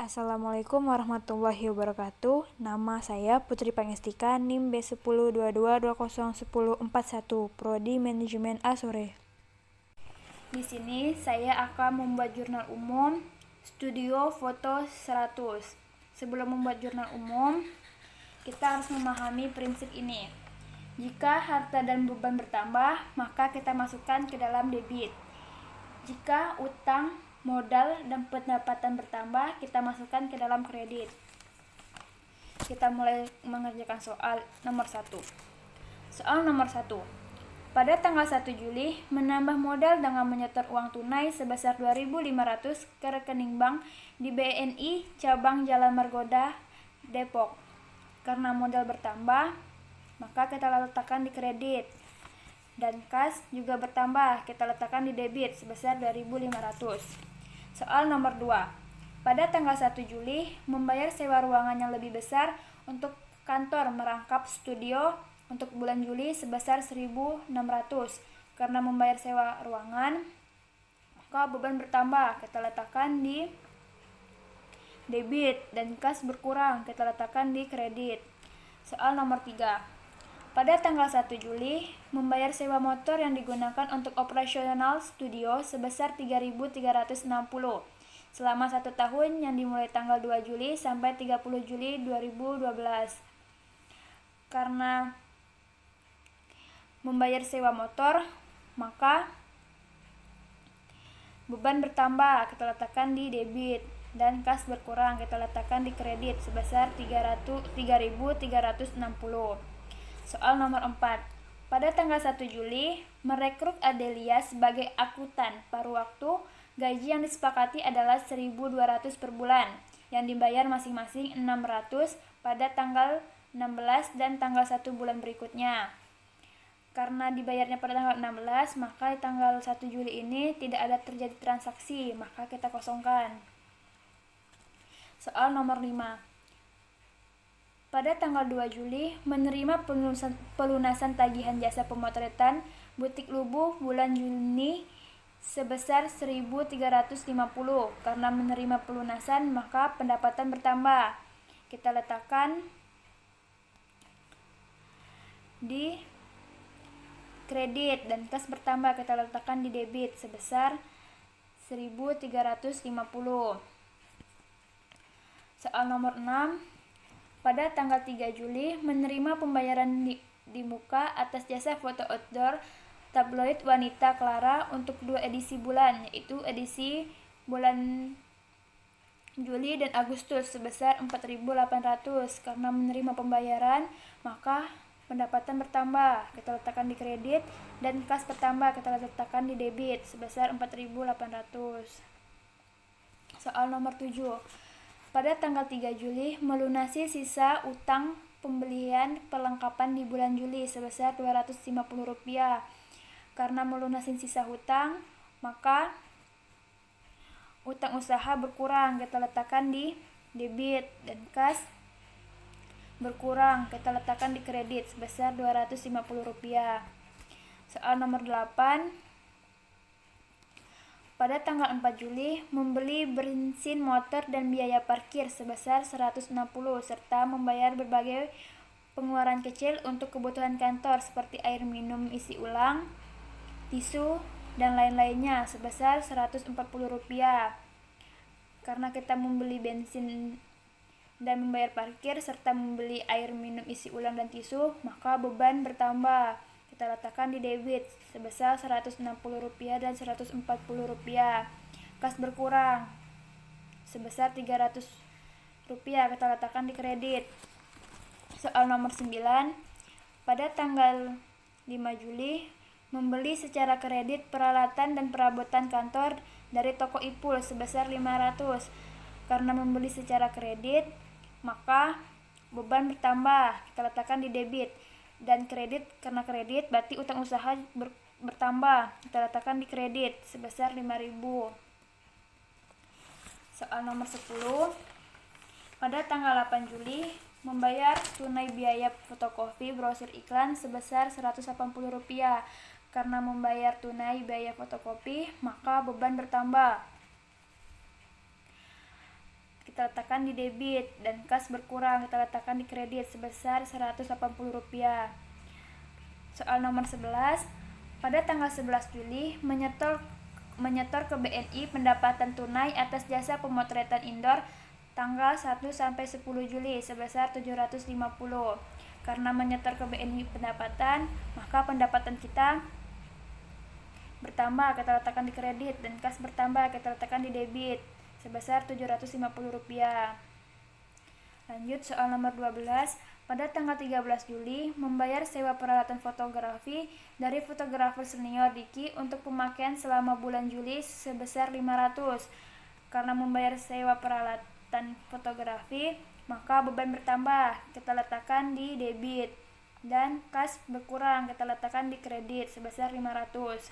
Assalamualaikum warahmatullahi wabarakatuh. Nama saya Putri Pangestika, NIM B1022201041, Prodi Manajemen A Sore. Di sini saya akan membuat jurnal umum Studio Foto 100. Sebelum membuat jurnal umum, kita harus memahami prinsip ini. Jika harta dan beban bertambah, maka kita masukkan ke dalam debit. Jika utang, modal, dan pendapatan bertambah, kita masukkan ke dalam kredit. Kita mulai mengerjakan soal nomor 1. Soal nomor 1. Pada tanggal 1 Juli, menambah modal dengan menyetor uang tunai sebesar 2.500 ke rekening bank di BNI cabang Jalan Margonda, Depok. Karena modal bertambah, maka kita letakkan di kredit. Dan kas juga bertambah, kita letakkan di debit sebesar 2.500. Soal nomor 2. Pada tanggal 1 Juli, membayar sewa ruangan yang lebih besar untuk kantor merangkap studio untuk bulan Juli sebesar 1.600. Karena membayar sewa ruangan, maka beban bertambah, kita letakkan di debit, dan kas berkurang, kita letakkan di kredit. Soal nomor 3. Pada tanggal 1 Juli, membayar sewa motor yang digunakan untuk operasional studio sebesar 3.360 selama 1 tahun yang dimulai tanggal 2 Juli sampai 30 Juli 2012. Karena membayar sewa motor, maka beban bertambah, kita letakkan di debit, dan kas berkurang, kita letakkan di kredit sebesar 3.360. Soal nomor 4. Pada tanggal 1 Juli, merekrut Adelia sebagai akuntan paruh waktu. Gaji yang disepakati adalah 1.200 per bulan, yang dibayar masing-masing 600 pada tanggal 16 dan tanggal 1 bulan berikutnya. Karena dibayarnya pada tanggal 16, maka di tanggal 1 Juli ini tidak ada terjadi transaksi, maka kita kosongkan. Soal nomor 5. Pada tanggal 2 Juli, menerima pelunasan tagihan jasa pemotretan butik Lubuh bulan Juni sebesar 1.350. Karena menerima pelunasan, maka pendapatan bertambah. Kita letakkan di kredit, dan kas bertambah, kita letakkan di debit sebesar 1.350. Soal nomor 6. Pada tanggal 3 Juli, menerima pembayaran di muka atas jasa foto outdoor tabloid Wanita Clara untuk 2 edisi bulan, yaitu edisi bulan Juli dan Agustus sebesar 4.800. Karena menerima pembayaran, maka pendapatan bertambah, kita letakkan di kredit, dan kas bertambah, kita letakkan di debit sebesar 4.800. Soal nomor 7. Pada tanggal 3 Juli, melunasi sisa utang pembelian perlengkapan di bulan Juli sebesar Rp250. Karena melunasi sisa hutang, maka utang usaha berkurang, kita letakkan di debit, dan kas berkurang, kita letakkan di kredit sebesar Rp250. Soal nomor 8. Pada tanggal 4 Juli, membeli bensin motor dan biaya parkir sebesar 160 serta membayar berbagai pengeluaran kecil untuk kebutuhan kantor seperti air minum isi ulang, tisu, dan lain-lainnya sebesar Rp140. Karena kita membeli bensin dan membayar parkir serta membeli air minum isi ulang dan tisu, maka beban bertambah. Kita letakkan di debit sebesar Rp160 dan Rp140. Kas berkurang sebesar Rp300, kita letakkan di kredit. Soal nomor 9. Pada tanggal 5 Juli, membeli secara kredit peralatan dan perabotan kantor dari toko Ipul sebesar Rp500. Karena membeli secara kredit, maka beban bertambah, kita letakkan di debit, dan kredit, karena kredit berarti utang usaha bertambah, kita letakkan di kredit sebesar Rp5.000. Soal nomor 10. Pada tanggal 8 Juli, membayar tunai biaya fotokopi brosur iklan sebesar Rp180. Karena membayar tunai biaya fotokopi, maka beban bertambah. Kita kita letakkan di debit, dan kas berkurang kita letakkan di kredit sebesar Rp180. Soal nomor 11, pada tanggal 11 Juli menyetor ke BNI pendapatan tunai atas jasa pemotretan indoor tanggal 1 sampai 10 Juli sebesar 750. Karena menyetor ke BNI pendapatan, maka pendapatan kita bertambah, kita letakkan di kredit, dan kas bertambah, kita letakkan di debit sebesar Rp750. Lanjut soal nomor 12. Pada tanggal 13 Juli membayar sewa peralatan fotografi dari fotografer senior Diki untuk pemakaian selama bulan Juli sebesar 500. Karena membayar sewa peralatan fotografi, maka beban bertambah, kita letakkan di debit, dan kas berkurang, kita letakkan di kredit sebesar 500.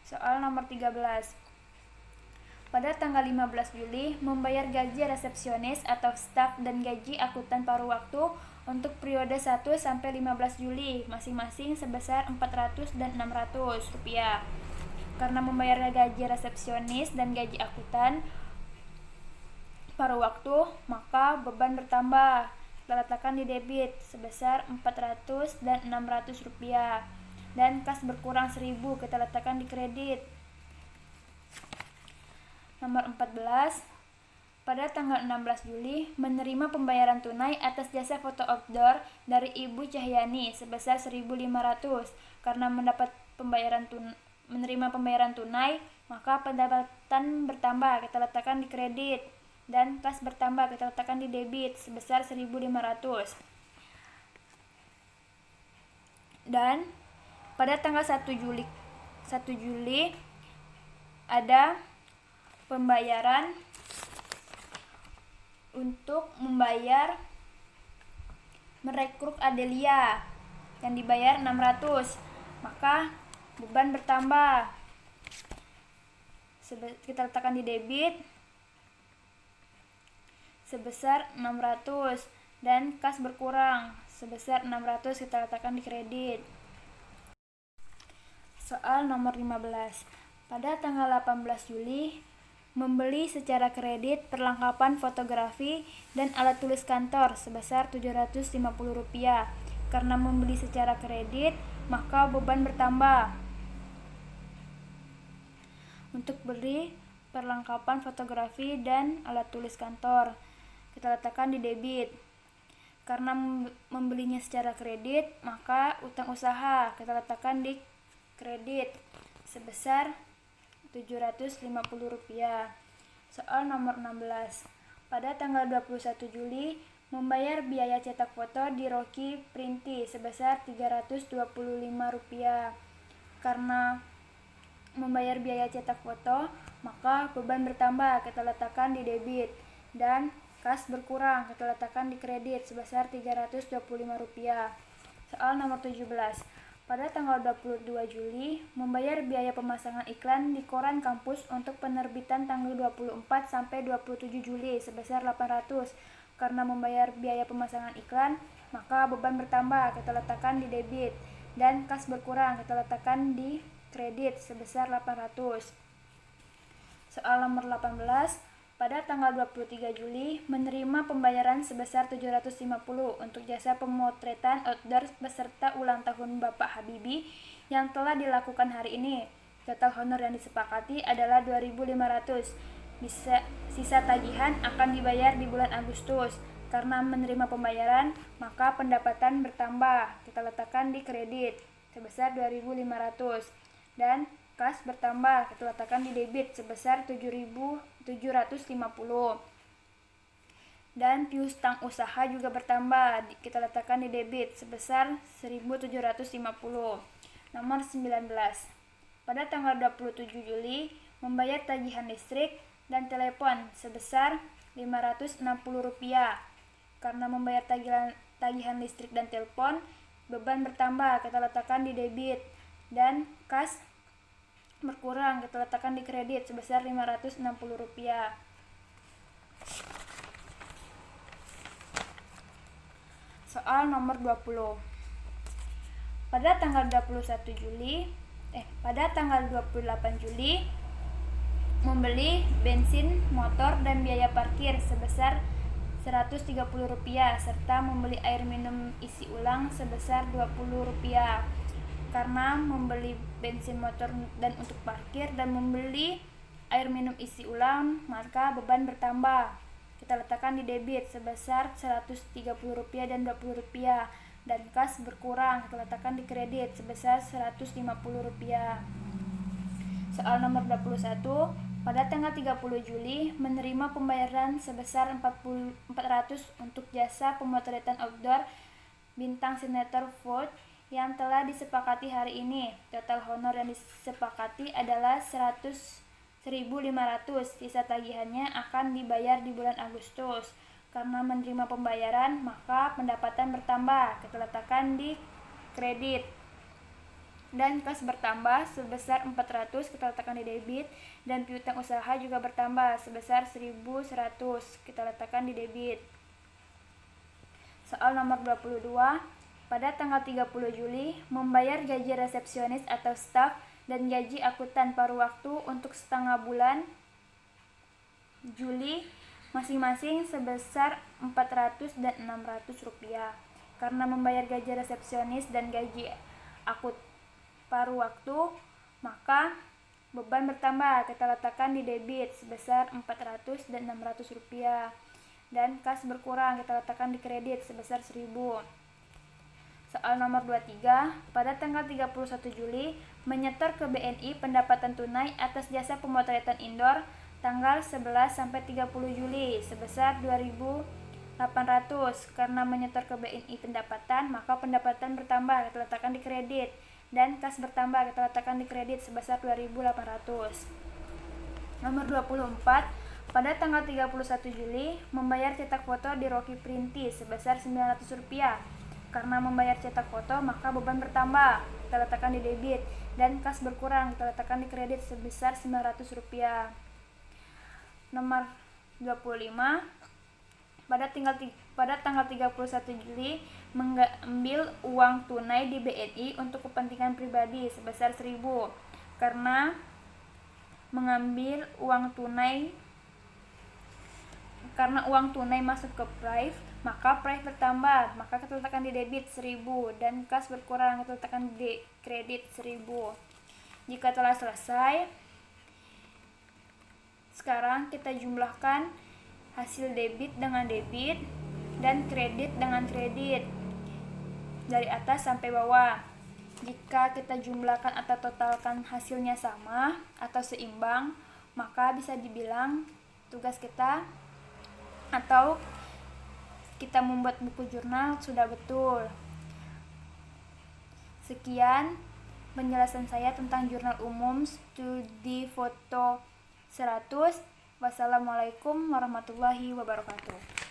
Soal nomor 13. Pada tanggal 15 Juli membayar gaji resepsionis atau staf dan gaji akuntan paruh waktu untuk periode 1 sampai 15 Juli masing-masing sebesar Rp400 dan Rp600. Karena membayar gaji resepsionis dan gaji akuntan paruh waktu, maka beban bertambah, kita letakkan di debit sebesar Rp400 dan Rp600, dan kas berkurang Rp1.000, kita letakkan di kredit. Nomor 14. Pada tanggal 16 Juli menerima pembayaran tunai atas jasa foto outdoor dari Ibu Cahyani sebesar Rp1.500. Karena menerima pembayaran tunai, maka pendapatan bertambah, kita letakkan di kredit, dan kas bertambah, kita letakkan di debit sebesar Rp1.500. Dan pada tanggal 1 Juli ada pembayaran untuk merekrut Adelia yang dibayar Rp600, maka beban bertambah, kita letakkan di debit sebesar Rp600, dan kas berkurang sebesar Rp600, kita letakkan di kredit. Soal nomor 15. Pada tanggal 18 Juli membeli secara kredit perlengkapan fotografi dan alat tulis kantor sebesar Rp750. Karena membeli secara kredit, maka beban bertambah. Untuk beli perlengkapan fotografi dan alat tulis kantor, kita letakkan di debit. Karena membelinya secara kredit, maka utang usaha kita letakkan di kredit sebesar Rp750. Soal nomor 16. Pada tanggal 21 Juli membayar biaya cetak foto di Rocky Printi sebesar Rp325. Karena membayar biaya cetak foto, maka beban bertambah, kita letakkan di debit, dan kas berkurang, kita letakkan di kredit sebesar Rp325. Soal nomor 17. Pada tanggal 22 Juli membayar biaya pemasangan iklan di koran kampus untuk penerbitan tanggal 24 sampai 27 Juli sebesar Rp800. Karena membayar biaya pemasangan iklan, maka beban bertambah, kita letakkan di debit, dan kas berkurang, kita letakkan di kredit sebesar Rp800. Soal nomor 18. Pada tanggal 23 Juli menerima pembayaran sebesar Rp750 untuk jasa pemotretan outdoor beserta ulang tahun Bapak Habibie yang telah dilakukan hari ini. Total honor yang disepakati adalah Rp2.500. Sisa tagihan akan dibayar di bulan Agustus. Karena menerima pembayaran, maka pendapatan bertambah, kita letakkan di kredit sebesar Rp2.500, dan kas bertambah, kita letakkan di debit sebesar Rp7.750. Dan piutang tang usaha juga bertambah, kita letakkan di debit sebesar Rp1.750. Nomor 19. Pada tanggal 27 Juli membayar tagihan listrik dan telepon sebesar Rp560. Karena membayar tagihan listrik dan telepon, beban bertambah, kita letakkan di debit, dan kas berkurang, kita letakkan di kredit sebesar Rp560. Soal nomor 20. Pada tanggal 28 Juli membeli bensin motor dan biaya parkir sebesar Rp130 serta membeli air minum isi ulang sebesar Rp20. Karena membeli bensin motor dan untuk parkir dan membeli air minum isi ulang, maka beban bertambah. Kita letakkan di debit sebesar Rp130 dan Rp20, dan kas berkurang, kita letakkan di kredit sebesar Rp150. Soal nomor 21, pada tanggal 30 Juli menerima pembayaran sebesar 400 untuk jasa pemotretan outdoor bintang sinetron Vogue yang telah disepakati hari ini. Total honor yang disepakati adalah 100.500. Sisa tagihannya akan dibayar di bulan Agustus. Karena menerima pembayaran, maka pendapatan bertambah. Kita letakkan di kredit. Dan kas bertambah sebesar 400, kita letakkan di debit, dan piutang usaha juga bertambah sebesar 1.100, kita letakkan di debit. Soal nomor 22, pada tanggal 30 Juli membayar gaji resepsionis atau staf dan gaji akuntan paruh waktu untuk setengah bulan Juli masing-masing sebesar Rp400 dan Rp600. Karena membayar gaji resepsionis dan gaji akuntan paruh waktu, maka beban bertambah. Kita letakkan di debit sebesar Rp400 dan Rp600, dan kas berkurang, kita letakkan di kredit sebesar 1.000. Soal nomor 23, pada tanggal 31 Juli menyetor ke BNI pendapatan tunai atas jasa pemotretan indoor tanggal 11 sampai 30 Juli sebesar Rp2.800. Karena menyetor ke BNI pendapatan, maka pendapatan bertambah, kita letakkan di kredit, dan kas bertambah, kita letakkan di kredit sebesar Rp2.800. Nomor 24, pada tanggal 31 Juli membayar cetak foto di Rocky Printi sebesar Rp900. Karena membayar cetak foto, maka beban bertambah, kita letakkan di debit, dan kas berkurang, kita letakkan di kredit sebesar Rp900. Nomor 25, pada tanggal 31 Juli mengambil uang tunai di BNI untuk kepentingan pribadi sebesar 1.000. Karena mengambil uang tunai masuk ke Prive, maka Prive bertambah, maka kita letakkan di debit 1.000, dan kas berkurang, kita letakkan di kredit 1.000. Jika telah selesai, sekarang kita jumlahkan hasil debit dengan debit dan kredit dengan kredit dari atas sampai bawah. Jika kita jumlahkan atau totalkan hasilnya sama atau seimbang, maka bisa dibilang tugas kita atau kita membuat buku jurnal sudah betul. Sekian penjelasan saya tentang jurnal umum studi foto 100. Wassalamualaikum warahmatullahi wabarakatuh.